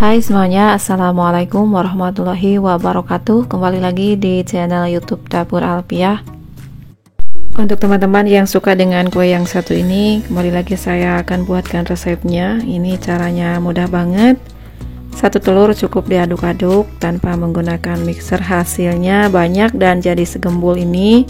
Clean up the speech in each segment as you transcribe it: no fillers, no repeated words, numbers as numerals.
Hai semuanya, Assalamualaikum warahmatullahi wabarakatuh. Kembali lagi di channel YouTube Dapur Alpiah. Untuk teman-teman yang suka dengan kue yang satu ini, kembali lagi saya akan buatkan resepnya. Ini caranya mudah banget. Satu telur cukup diaduk-aduk tanpa menggunakan mixer. Hasilnya banyak dan jadi segembul ini.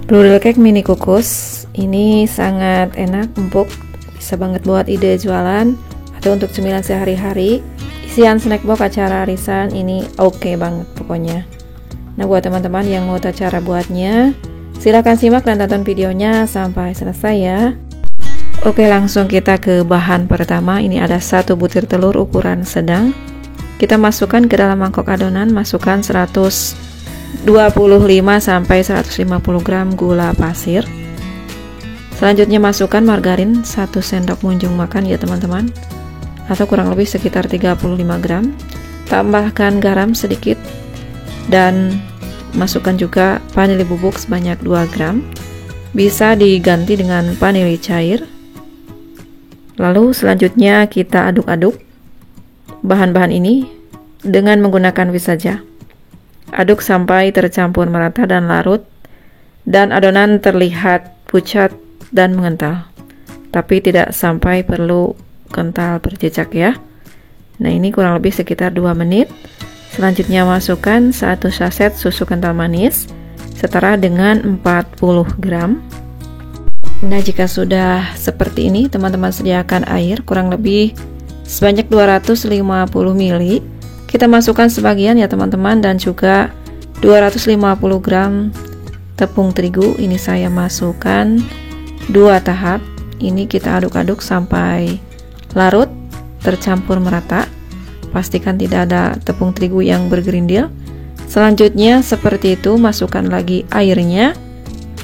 Bluedell cake mini kukus. Ini sangat enak, empuk. Bisa banget buat ide jualan atau untuk cemilan sehari-hari. Isian snack box acara arisan ini oke banget pokoknya. Nah, buat teman-teman yang mau tahu cara buatnya, silahkan simak dan tonton videonya sampai selesai ya. Oke, langsung kita ke bahan pertama. Ini ada 1 butir telur ukuran sedang. Kita masukkan ke dalam mangkok adonan, masukkan 125 sampai 150 gram gula pasir. Selanjutnya masukkan margarin 1 sendok munjung makan ya teman-teman, atau kurang lebih sekitar 35 gram. Tambahkan garam sedikit dan masukkan juga vanili bubuk sebanyak 2 gram. Bisa diganti dengan vanili cair. Lalu selanjutnya kita aduk-aduk bahan-bahan ini dengan menggunakan whisk saja. Aduk sampai tercampur merata dan larut, dan adonan terlihat pucat dan mengental, tapi tidak sampai perlu kental berjejak ya. Nah, ini kurang lebih sekitar 2 menit. Selanjutnya masukkan 1 saset susu kental manis setara dengan 40 gram. Nah, jika sudah seperti ini, teman-teman sediakan air kurang lebih sebanyak 250 ml. Kita masukkan sebagian ya teman-teman, dan juga 250 gram tepung terigu. Ini saya masukkan 2 tahap. Ini kita aduk-aduk sampai larut, tercampur merata. Pastikan tidak ada tepung terigu yang bergerindil. Selanjutnya seperti itu, masukkan lagi airnya,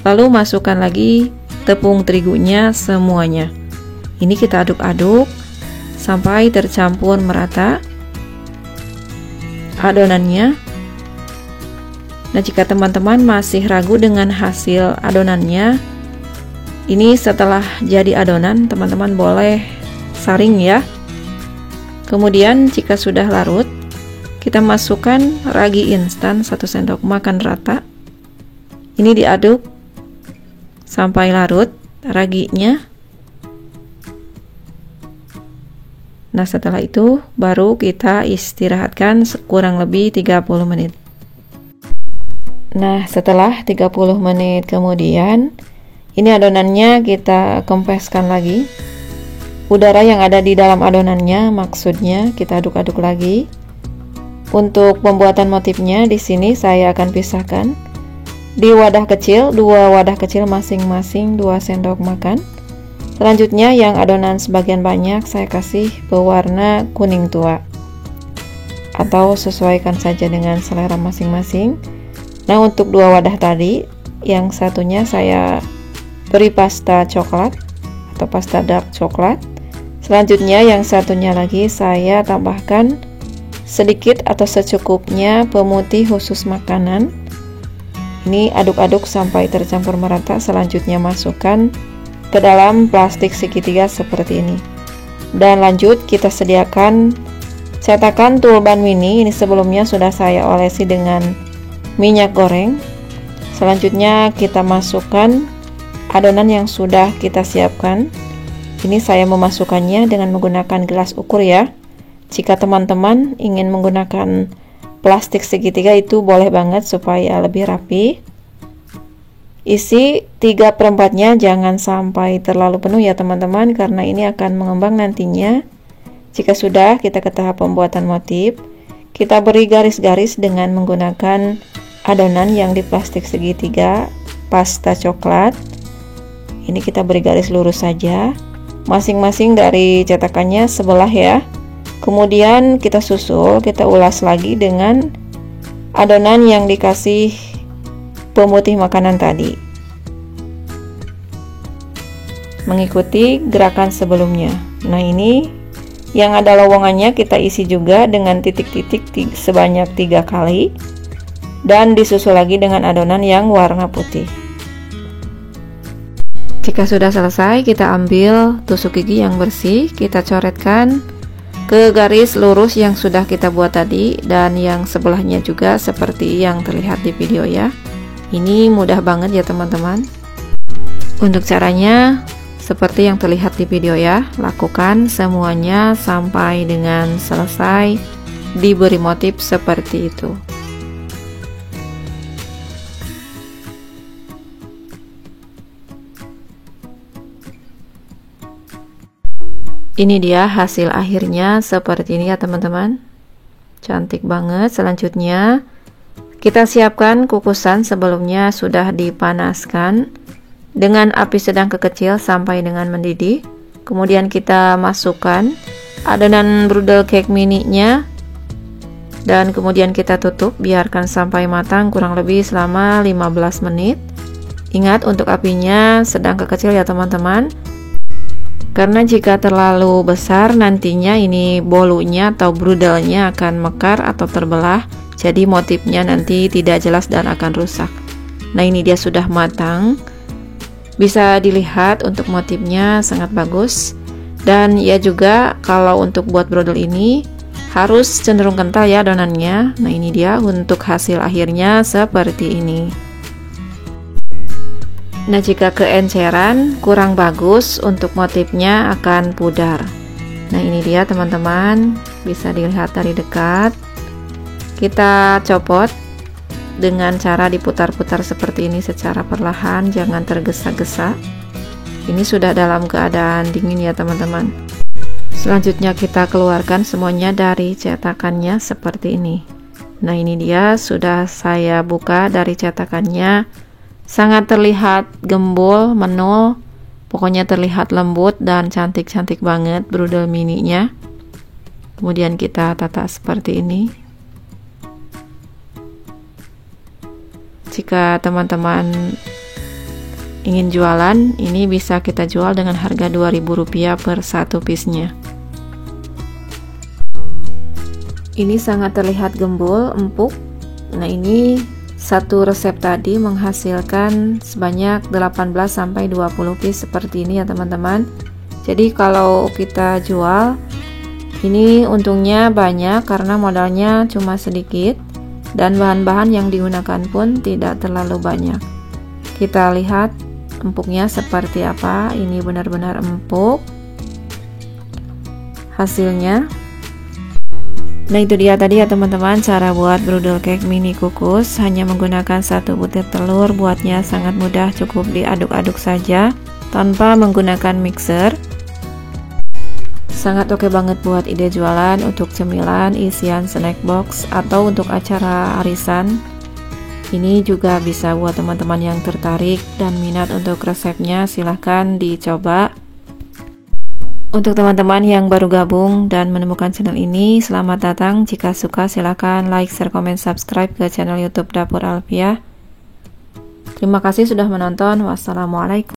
lalu masukkan lagi tepung terigunya semuanya. Ini kita aduk-aduk sampai tercampur merata adonannya. Nah, jika teman-teman masih ragu dengan hasil adonannya, ini setelah jadi adonan, teman-teman boleh saring ya. Kemudian jika sudah larut, kita masukkan ragi instan 1 sendok makan rata. Ini diaduk sampai larut raginya. Nah, setelah itu baru kita istirahatkan kurang lebih 30 menit. Nah, setelah 30 menit kemudian, ini adonannya kita kempeskan lagi. Udara yang ada di dalam adonannya, maksudnya kita aduk-aduk lagi. Untuk pembuatan motifnya di sini saya akan pisahkan di wadah kecil, 2 wadah kecil masing-masing 2 sendok makan. Selanjutnya yang adonan sebagian banyak saya kasih berwarna kuning tua, atau sesuaikan saja dengan selera masing-masing. Nah, untuk 2 wadah tadi, yang satunya saya beri pasta coklat atau pasta dark coklat. Selanjutnya yang satunya lagi saya tambahkan sedikit atau secukupnya pemutih khusus makanan. Ini aduk-aduk sampai tercampur merata. Selanjutnya masukkan ke dalam plastik segitiga seperti ini. Dan lanjut kita sediakan cetakan tulban mini. Ini sebelumnya sudah saya olesi dengan minyak goreng. Selanjutnya kita masukkan adonan yang sudah kita siapkan. Ini saya memasukkannya dengan menggunakan gelas ukur ya. Jika teman-teman ingin menggunakan plastik segitiga itu boleh banget supaya lebih rapi. Isi 3/4-nya, jangan sampai terlalu penuh ya teman-teman, karena ini akan mengembang nantinya. Jika sudah kita ke tahap pembuatan motif, kita beri garis-garis dengan menggunakan adonan yang di plastik segitiga pasta coklat. Ini kita beri garis lurus saja, masing-masing dari cetakannya sebelah ya. Kemudian kita susul, kita ulas lagi dengan adonan yang dikasih pemutih makanan tadi, mengikuti gerakan sebelumnya. Nah, ini yang ada lowongannya kita isi juga dengan titik-titik sebanyak 3 kali, dan disusul lagi dengan adonan yang warna putih. Jika sudah selesai, kita ambil tusuk gigi yang bersih, kita coretkan ke garis lurus yang sudah kita buat tadi, dan yang sebelahnya juga seperti yang terlihat di video ya. Ini mudah banget ya teman-teman. Untuk caranya seperti yang terlihat di video ya, lakukan semuanya sampai dengan selesai diberi motif seperti itu. Ini dia hasil akhirnya seperti ini ya teman-teman. Cantik banget. Selanjutnya kita siapkan kukusan. Sebelumnya sudah dipanaskan dengan api sedang ke kecil sampai dengan mendidih. Kemudian kita masukkan adonan brudel cake mini-nya dan kemudian kita tutup, biarkan sampai matang kurang lebih selama 15 menit. Ingat untuk apinya sedang ke kecil ya teman-teman, karena jika terlalu besar nantinya ini bolunya atau brudelnya akan mekar atau terbelah, jadi motifnya nanti tidak jelas dan akan rusak. Nah ini dia sudah matang, bisa dilihat untuk motifnya sangat bagus. Dan ya juga kalau untuk buat brodel ini harus cenderung kental ya adonannya. Nah ini dia untuk hasil akhirnya seperti ini. Nah jika keenceran kurang bagus, untuk motifnya akan pudar. Nah ini dia teman-teman, bisa dilihat dari dekat. Kita copot dengan cara diputar-putar seperti ini secara perlahan, jangan tergesa-gesa. Ini sudah dalam keadaan dingin ya teman-teman. Selanjutnya kita keluarkan semuanya dari cetakannya seperti ini. Nah ini dia sudah saya buka dari cetakannya. Sangat terlihat gembul, menul, pokoknya terlihat lembut dan cantik-cantik banget brudel mininya. Kemudian kita tata seperti ini. Jika teman-teman ingin jualan, ini bisa kita jual dengan harga Rp2.000 per satu piece-nya. Ini sangat terlihat gembul, empuk. Nah ini satu resep tadi menghasilkan sebanyak 18-20 piece seperti ini ya teman-teman. Jadi kalau kita jual ini untungnya banyak karena modalnya cuma sedikit dan bahan-bahan yang digunakan pun tidak terlalu banyak. Kita lihat empuknya seperti apa. Ini benar-benar empuk hasilnya. Nah itu dia tadi ya teman-teman, cara buat brudel cake mini kukus. Hanya menggunakan 1 butir telur. Buatnya sangat mudah, cukup diaduk-aduk saja tanpa menggunakan mixer. Sangat oke banget buat ide jualan, untuk cemilan, isian snack box, atau untuk acara arisan. Ini juga bisa buat teman-teman yang tertarik dan minat untuk resepnya, silahkan dicoba. Untuk teman-teman yang baru gabung dan menemukan channel ini, selamat datang. Jika suka silahkan like, share, komen, subscribe ke channel YouTube Dapur Alfiah. Terima kasih sudah menonton. Wassalamualaikum.